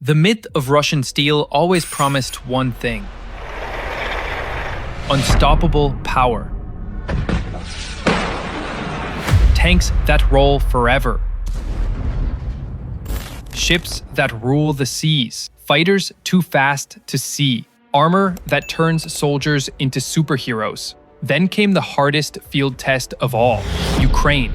The myth of Russian steel always promised one thing: unstoppable power. Tanks that roll forever. Ships that rule the seas. Fighters too fast to see. Armor that turns soldiers into superheroes. Then came the hardest field test of all: Ukraine.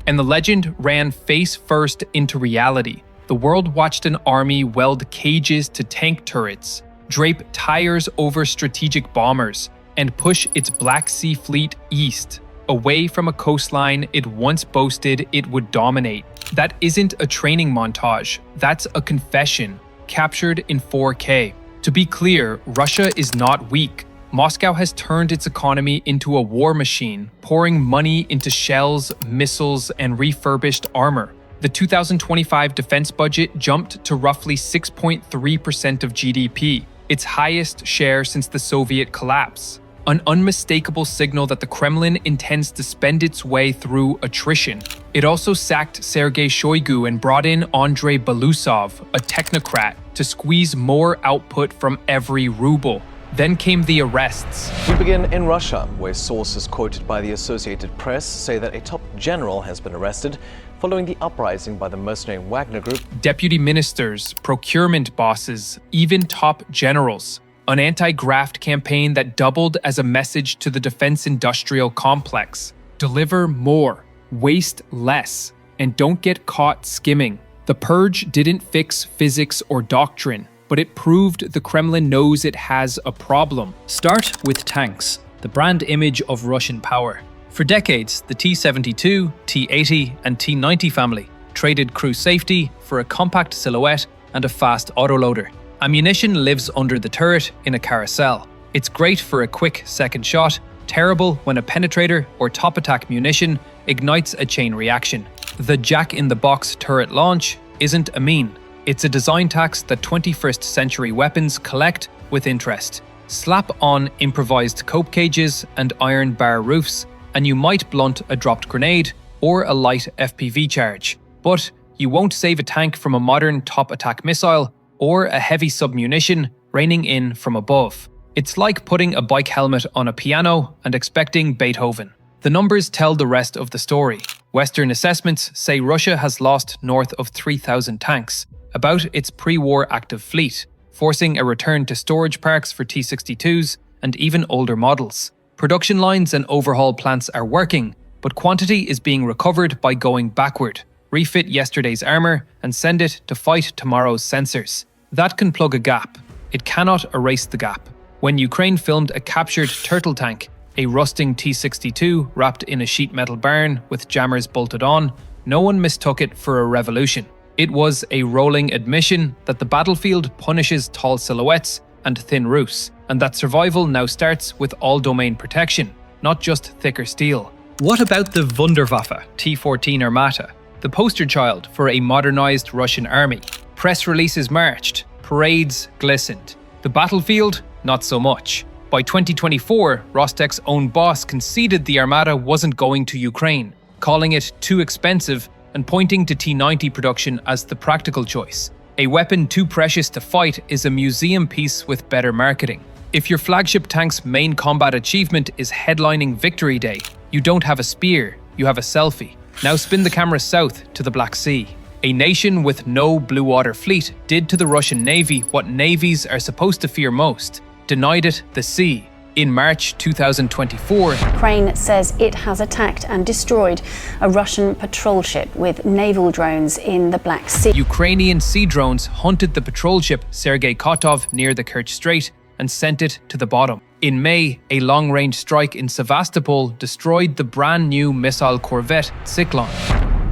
And the legend ran face first into reality. The world watched an army weld cages to tank turrets, drape tires over strategic bombers, and push its Black Sea fleet east, away from a coastline it once boasted it would dominate. That isn't a training montage, that's a confession, captured in 4K. To be clear, Russia is not weak. Moscow has turned its economy into a war machine, pouring money into shells, missiles, and refurbished armor. The 2025 defense budget jumped to roughly 6.3% of GDP, its highest share since the Soviet collapse. An unmistakable signal that the Kremlin intends to spend its way through attrition. It also sacked Sergei Shoigu and brought in Andrei Belousov, a technocrat, to squeeze more output from every ruble. Then came the arrests. We begin in Russia, where sources quoted by the Associated Press say that a top general has been arrested following the uprising by the mercenary Wagner Group. Deputy ministers, procurement bosses, even top generals. An anti-graft campaign that doubled as a message to the defense industrial complex. Deliver more, waste less, and don't get caught skimming. The purge didn't fix physics or doctrine, but it proved the Kremlin knows it has a problem. Start with tanks, the brand image of Russian power. For decades, the T-72, T-80, and T-90 family traded crew safety for a compact silhouette and a fast autoloader. Ammunition lives under the turret in a carousel. It's great for a quick second shot, terrible when a penetrator or top attack munition ignites a chain reaction. The jack-in-the-box turret launch isn't a mean. It's a design tax that 21st century weapons collect with interest. Slap on improvised cope cages and iron bar roofs, and you might blunt a dropped grenade or a light FPV charge. But you won't save a tank from a modern top attack missile or a heavy submunition raining in from above. It's like putting a bike helmet on a piano and expecting Beethoven. The numbers tell the rest of the story. Western assessments say Russia has lost north of 3,000 tanks, about its pre-war active fleet, forcing a return to storage parks for T-62s and even older models. Production lines and overhaul plants are working, but quantity is being recovered by going backward. Refit yesterday's armor and send it to fight tomorrow's sensors. That can plug a gap. It cannot erase the gap. When Ukraine filmed a captured turtle tank, a rusting T-62 wrapped in a sheet metal barn with jammers bolted on, no one mistook it for a revolution. It was a rolling admission that the battlefield punishes tall silhouettes and thin roofs, and that survival now starts with all-domain protection, not just thicker steel. What about the Wunderwaffe T-14 Armata, the poster child for a modernized Russian army? Press releases marched, parades glistened. The battlefield, not so much. By 2024, Rostec's own boss conceded the Armata wasn't going to Ukraine, calling it too expensive and pointing to T-90 production as the practical choice. A weapon too precious to fight is a museum piece with better marketing. If your flagship tank's main combat achievement is headlining Victory Day, you don't have a spear, you have a selfie. Now spin the camera south to the Black Sea. A nation with no blue water fleet did to the Russian Navy what navies are supposed to fear most: denied it the sea. In March 2024, Ukraine says it has attacked and destroyed a Russian patrol ship with naval drones in the Black Sea. Ukrainian sea drones hunted the patrol ship Sergei Kotov near the Kerch Strait and sent it to the bottom. In May, a long-range strike in Sevastopol destroyed the brand-new missile corvette Zyklon.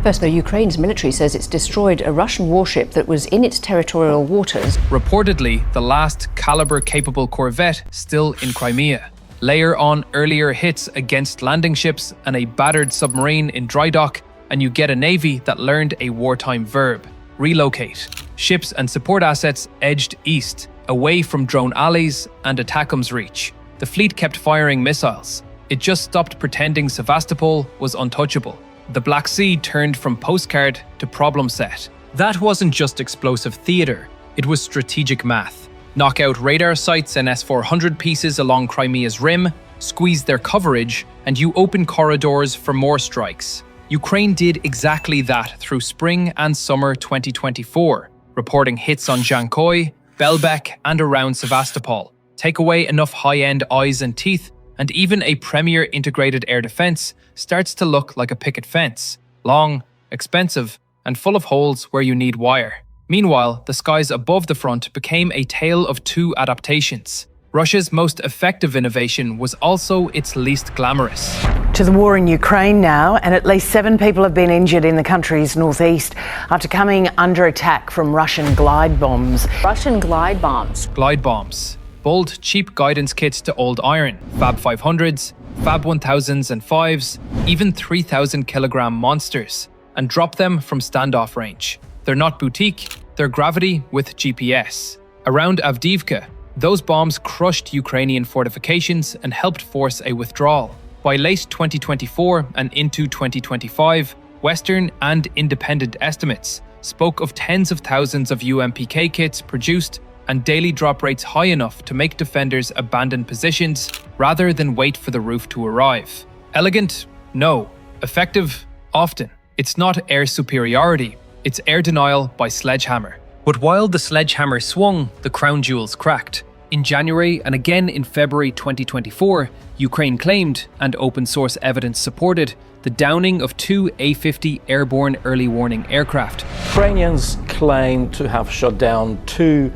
First, though, Ukraine's military says it's destroyed a Russian warship that was in its territorial waters. Reportedly, the last caliber-capable corvette still in Crimea. Layer on earlier hits against landing ships and a battered submarine in dry dock, and you get a navy that learned a wartime verb: relocate. Ships and support assets edged east, away from drone alleys and ATACMS reach. The fleet kept firing missiles. It just stopped pretending Sevastopol was untouchable. The Black Sea turned from postcard to problem set. That wasn't just explosive theatre, it was strategic math. Knock out radar sites and S-400 pieces along Crimea's rim, squeeze their coverage, and you open corridors for more strikes. Ukraine did exactly that through spring and summer 2024, reporting hits on Jankoy, Belbek, and around Sevastopol. Take away enough high-end eyes and teeth, and even a premier integrated air defense starts to look like a picket fence. Long, expensive, and full of holes where you need wire. Meanwhile, the skies above the front became a tale of two adaptations. Russia's most effective innovation was also its least glamorous. To the war in Ukraine now, and at least 7 people have been injured in the country's northeast after coming under attack from Russian glide bombs. Russian glide bombs. Glide bombs. Bold, cheap guidance kits to old iron, Fab 500s, Fab 1000s and 5s, even 3,000 kilogram monsters, and drop them from standoff range. They're not boutique, they're gravity with GPS. Around Avdiivka, those bombs crushed Ukrainian fortifications and helped force a withdrawal. By late 2024 and into 2025, Western and independent estimates spoke of tens of thousands of UMPK kits produced and daily drop rates high enough to make defenders abandon positions rather than wait for the roof to arrive. Elegant? No. Effective? Often. It's not air superiority, it's air denial by sledgehammer. But while the sledgehammer swung, the crown jewels cracked. In January and again in February 2024, Ukraine claimed, and open source evidence supported, the downing of 2 A-50 airborne early warning aircraft. Ukrainians claim to have shot down 2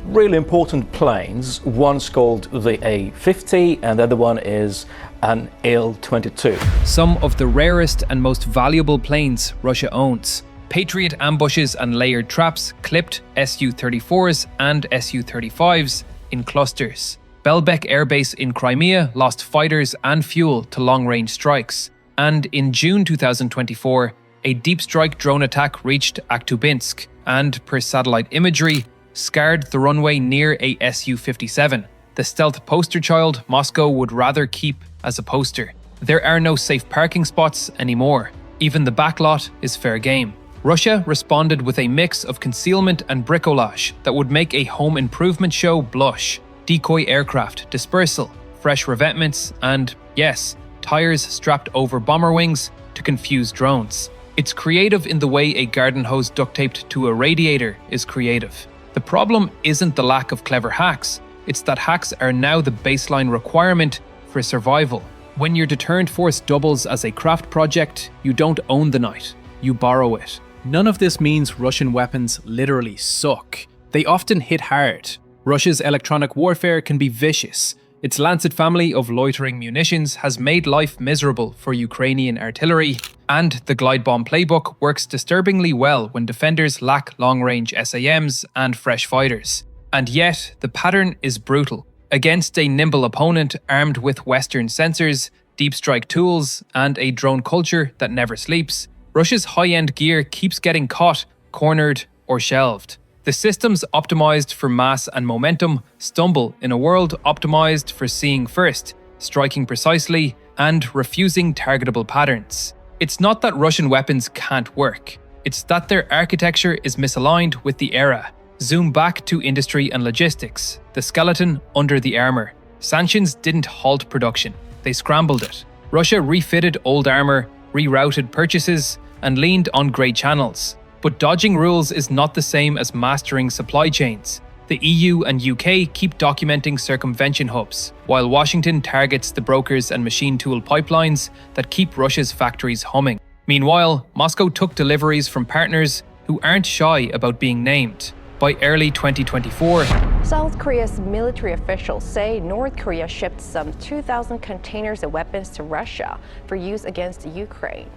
really important planes. One's called the A-50 and the other one is an Il-22. Some of the rarest and most valuable planes Russia owns. Patriot ambushes and layered traps clipped Su-34s and Su-35s in clusters. Belbek Air Base in Crimea lost fighters and fuel to long-range strikes. And in June 2024, a deep strike drone attack reached Akhtubinsk and, per satellite imagery, scarred the runway near a Su-57. The stealth poster child Moscow would rather keep as a poster. There are no safe parking spots anymore. Even the backlot is fair game. Russia responded with a mix of concealment and bricolage that would make a home improvement show blush. Decoy aircraft dispersal, fresh revetments, and, yes, tires strapped over bomber wings to confuse drones. It's creative in the way a garden hose duct taped to a radiator is creative. The problem isn't the lack of clever hacks, it's that hacks are now the baseline requirement for survival. When your deterrent force doubles as a craft project, you don't own the night, you borrow it. None of this means Russian weapons literally suck. They often hit hard. Russia's electronic warfare can be vicious. Its Lancet family of loitering munitions has made life miserable for Ukrainian artillery, and the glide bomb playbook works disturbingly well when defenders lack long-range SAMs and fresh fighters. And yet, the pattern is brutal. Against a nimble opponent armed with Western sensors, deep strike tools, and a drone culture that never sleeps, Russia's high-end gear keeps getting caught, cornered, or shelved. The systems optimized for mass and momentum stumble in a world optimized for seeing first, striking precisely, and refusing targetable patterns. It's not that Russian weapons can't work, it's that their architecture is misaligned with the era. Zoom back to industry and logistics, the skeleton under the armor. Sanctions didn't halt production, they scrambled it. Russia refitted old armor, rerouted purchases, and leaned on grey channels. But dodging rules is not the same as mastering supply chains. The EU and UK keep documenting circumvention hubs, while Washington targets the brokers and machine tool pipelines that keep Russia's factories humming. Meanwhile, Moscow took deliveries from partners who aren't shy about being named. By early 2024, South Korea's military officials say North Korea shipped some 2,000 containers of weapons to Russia for use against Ukraine.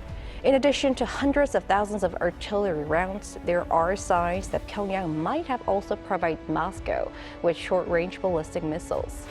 In addition to hundreds of thousands of artillery rounds, there are signs that Pyongyang might have also provided Moscow with short-range ballistic missiles.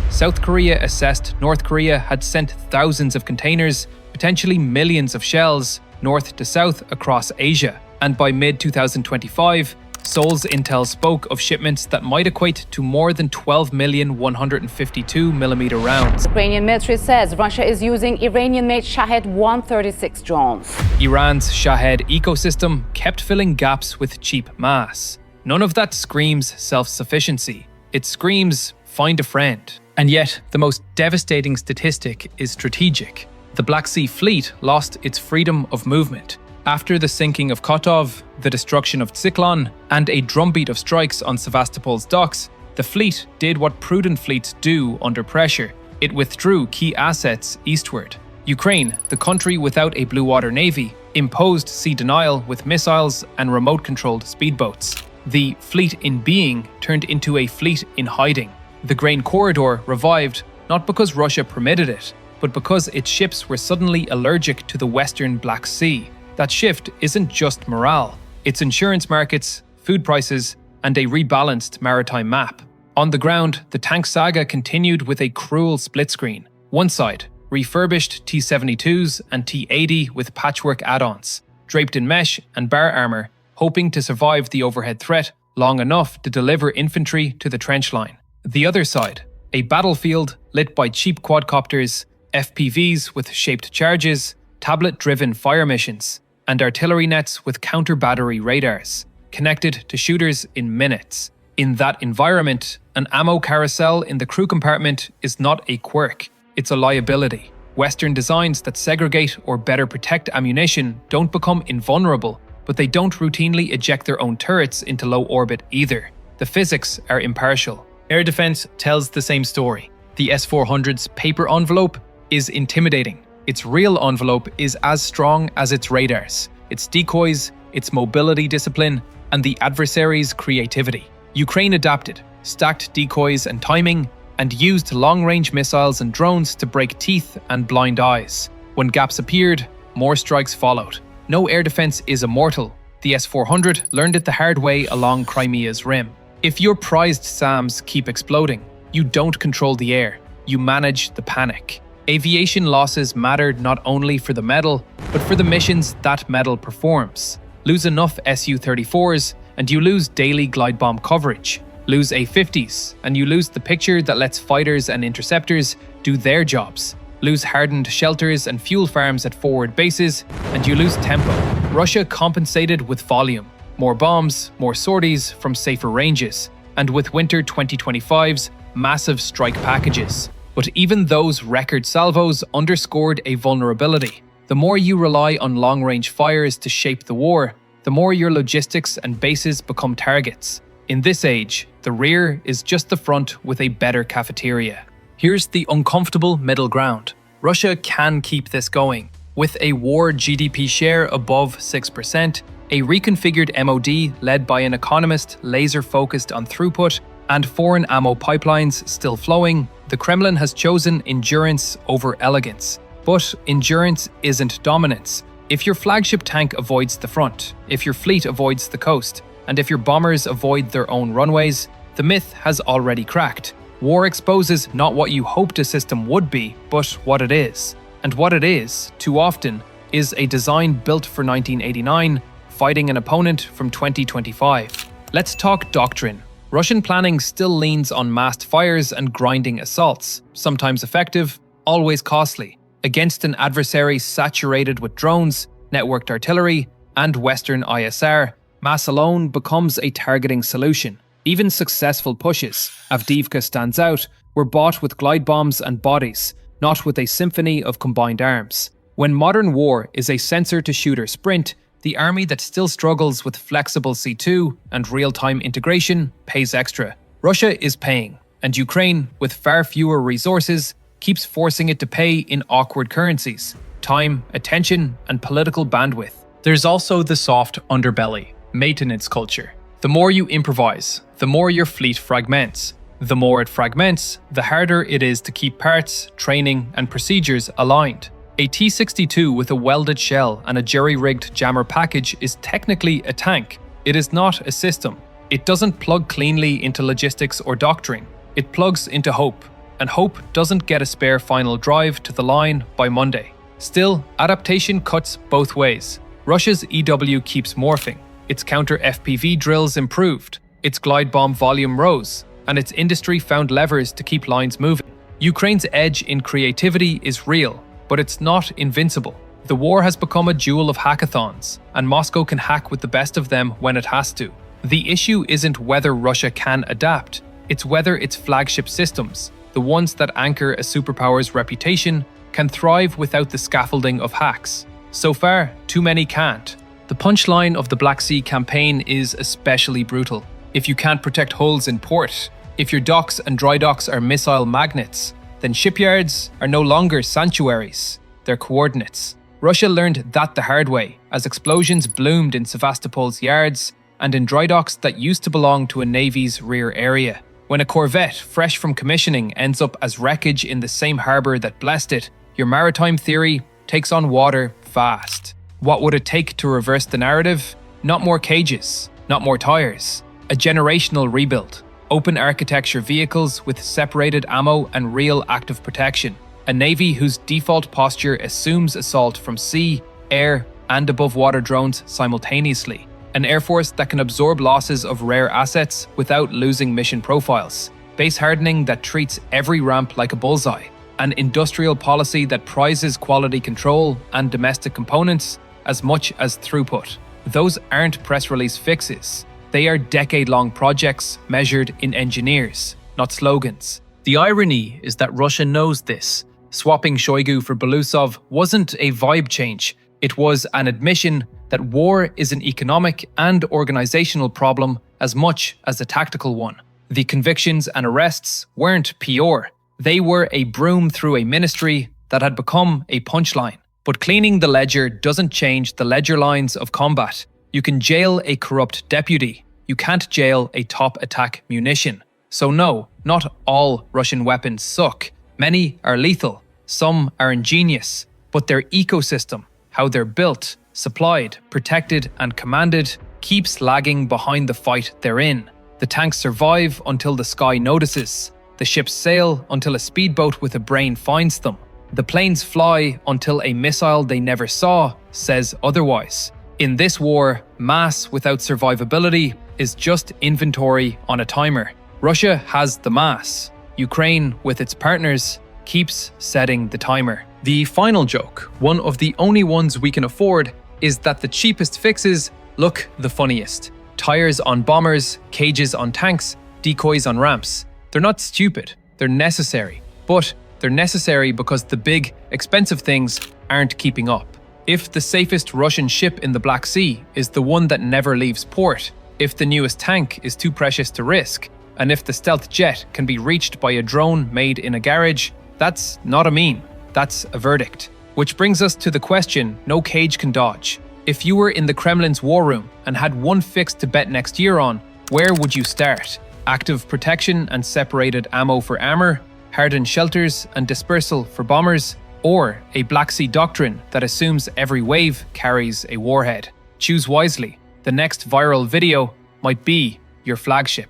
South Korea assessed North Korea had sent thousands of containers, potentially millions of shells, north to south across Asia. And by mid-2025, Seoul's intel spoke of shipments that might equate to more than 12,152mm rounds. Ukrainian military says Russia is using Iranian-made Shahed 136 drones. Iran's Shahed ecosystem kept filling gaps with cheap mass. None of that screams self-sufficiency. It screams, find a friend. And yet, the most devastating statistic is strategic. The Black Sea Fleet lost its freedom of movement. After the sinking of Kotov, the destruction of Tsiklon, and a drumbeat of strikes on Sevastopol's docks, the fleet did what prudent fleets do under pressure. It withdrew key assets eastward. Ukraine, the country without a blue water navy, imposed sea denial with missiles and remote-controlled speedboats. The fleet in being turned into a fleet in hiding. The grain corridor revived not because Russia permitted it, but because its ships were suddenly allergic to the western Black Sea. That shift isn't just morale, it's insurance markets, food prices, and a rebalanced maritime map. On the ground, the tank saga continued with a cruel split screen. One side, refurbished T-72s and T-80 with patchwork add-ons, draped in mesh and bar armour, hoping to survive the overhead threat long enough to deliver infantry to the trench line. The other side, a battlefield lit by cheap quadcopters, FPVs with shaped charges, tablet-driven fire missions, and artillery nets with counter-battery radars, connected to shooters in minutes. In that environment, an ammo carousel in the crew compartment is not a quirk, it's a liability. Western designs that segregate or better protect ammunition don't become invulnerable, but they don't routinely eject their own turrets into low orbit either. The physics are impartial. Air defense tells the same story. The S-400's paper envelope is intimidating. Its real envelope is as strong as its radars, its decoys, its mobility discipline, and the adversary's creativity. Ukraine adapted, stacked decoys and timing, and used long-range missiles and drones to break teeth and blind eyes. When gaps appeared, more strikes followed. No air defense is immortal. The S-400 learned it the hard way along Crimea's rim. If your prized SAMs keep exploding, you don't control the air, you manage the panic. Aviation losses mattered not only for the medal, but for the missions that medal performs. Lose enough Su-34s, and you lose daily glide bomb coverage. Lose A-50s, and you lose the picture that lets fighters and interceptors do their jobs. Lose hardened shelters and fuel farms at forward bases, and you lose tempo. Russia compensated with volume. More bombs, more sorties from safer ranges, and with winter 2025's massive strike packages. But even those record salvos underscored a vulnerability. The more you rely on long-range fires to shape the war, the more your logistics and bases become targets. In this age, the rear is just the front with a better cafeteria. Here's the uncomfortable middle ground. Russia can keep this going. With a war GDP share above 6%, a reconfigured MOD led by an economist laser-focused on throughput, and foreign ammo pipelines still flowing, the Kremlin has chosen endurance over elegance. But endurance isn't dominance. If your flagship tank avoids the front, if your fleet avoids the coast, and if your bombers avoid their own runways, the myth has already cracked. War exposes not what you hoped a system would be, but what it is. And what it is, too often, is a design built for 1989, fighting an opponent from 2025. Let's talk doctrine. Russian planning still leans on massed fires and grinding assaults, sometimes effective, always costly, against an adversary saturated with drones, networked artillery, and Western ISR. Mass alone becomes a targeting solution. Even successful pushes, Avdiivka stands out, were bought with glide bombs and bodies, not with a symphony of combined arms. When modern war is a sensor-to-shooter sprint, the army that still struggles with flexible C2 and real-time integration pays extra. Russia is paying, and Ukraine, with far fewer resources, keeps forcing it to pay in awkward currencies: time, attention, and political bandwidth. There's also the soft underbelly, maintenance culture. The more you improvise, the more your fleet fragments. The more it fragments, the harder it is to keep parts, training, and procedures aligned. A T-62 with a welded shell and a jerry-rigged jammer package is technically a tank. It is not a system. It doesn't plug cleanly into logistics or doctrine. It plugs into hope, and hope doesn't get a spare final drive to the line by Monday. Still, adaptation cuts both ways. Russia's EW keeps morphing. Its counter-FPV drills improved, its glide bomb volume rose, and its industry found levers to keep lines moving. Ukraine's edge in creativity is real, but it's not invincible. The war has become a duel of hackathons, and Moscow can hack with the best of them when it has to. The issue isn't whether Russia can adapt, it's whether its flagship systems, the ones that anchor a superpower's reputation, can thrive without the scaffolding of hacks. So far, too many can't. The punchline of the Black Sea campaign is especially brutal. If you can't protect holes in port, if your docks and dry docks are missile magnets, then shipyards are no longer sanctuaries, they're coordinates. Russia learned that the hard way, as explosions bloomed in Sevastopol's yards and in dry docks that used to belong to a navy's rear area. When a corvette, fresh from commissioning, ends up as wreckage in the same harbour that blessed it, your maritime theory takes on water fast. What would it take to reverse the narrative? Not more cages, not more tires. A generational rebuild. Open architecture vehicles with separated ammo and real active protection. A navy whose default posture assumes assault from sea, air, and above-water drones simultaneously. An air force that can absorb losses of rare assets without losing mission profiles. Base hardening that treats every ramp like a bullseye. An industrial policy that prizes quality control and domestic components as much as throughput. Those aren't press release fixes. They are decade-long projects measured in engineers, not slogans. The irony is that Russia knows this. Swapping Shoigu for Belousov wasn't a vibe change. It was an admission that war is an economic and organizational problem as much as a tactical one. The convictions and arrests weren't PR. They were a broom through a ministry that had become a punchline. But cleaning the ledger doesn't change the ledger lines of combat. You can jail a corrupt deputy. You can't jail a top attack munition. So no, not all Russian weapons suck. Many are lethal. Some are ingenious. But their ecosystem, how they're built, supplied, protected, and commanded, keeps lagging behind the fight they're in. The tanks survive until the sky notices. The ships sail until a speedboat with a brain finds them. The planes fly until a missile they never saw says otherwise. In this war, mass without survivability is just inventory on a timer. Russia has the mass. Ukraine, with its partners, keeps setting the timer. The final joke, one of the only ones we can afford, is that the cheapest fixes look the funniest. Tires on bombers, cages on tanks, decoys on ramps. They're not stupid, they're necessary. But they're necessary because the big, expensive things aren't keeping up. If the safest Russian ship in the Black Sea is the one that never leaves port, if the newest tank is too precious to risk, and if the stealth jet can be reached by a drone made in a garage, that's not a meme, that's a verdict. Which brings us to the question no cage can dodge. If you were in the Kremlin's war room and had one fix to bet next year on, where would you start? Active protection and separated ammo for armor, hardened shelters and dispersal for bombers, or a Black Sea doctrine that assumes every wave carries a warhead? Choose wisely. The next viral video might be your flagship.